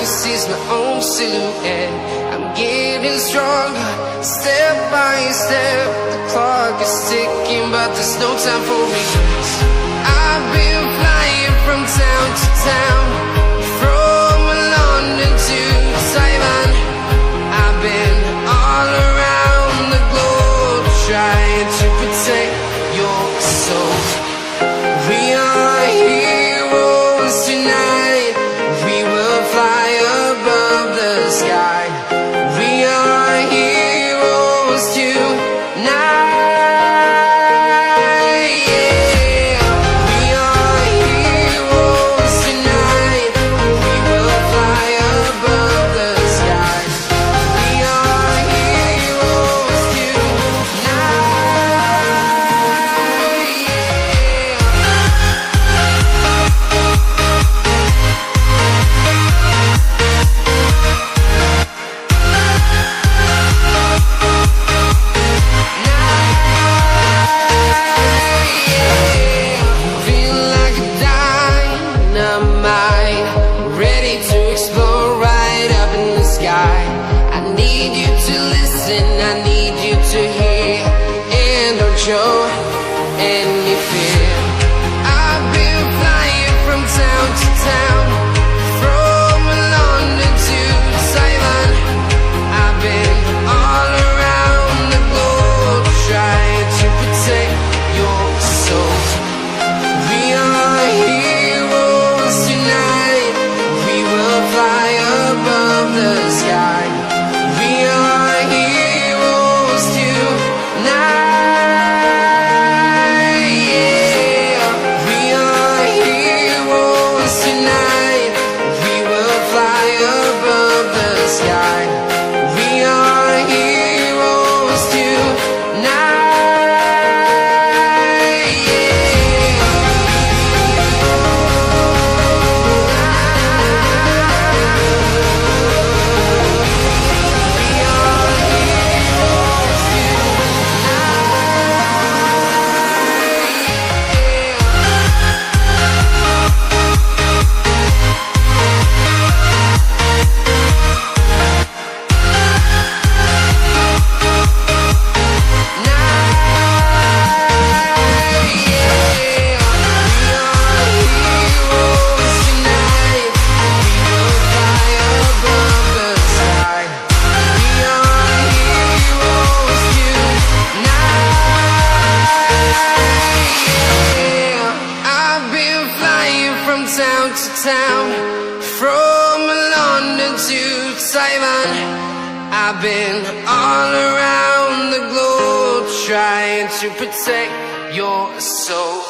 eyes sees my own silhouette. I'm getting stronger, step by step. The clock is ticking, but there's no time for regrets. I've been flying from town to town, from London to Taiwan. I've been all around the globe, trying to protect your soul. We are heroes tonight. We will fly above the sky. We are heroes tonight. Yeah. We are heroes tonight. We will fly above the sky. We are heroes tonight. Feel like a dynamite, ready to explode right up in the sky. I need you to listen, I need you to hear, and don't show any fear. I've been flying from town to town, from London to Taiwan. I've been all around the globe, trying to protect your soul. We are heroes tonight. We will fly above the sky. We are heroes tonight. Yeah. We are heroes tonight. We will fly above the sky. We are heroes tonight. Town to town, from London to Taiwan. I've been all around the globe, trying to protect your soul.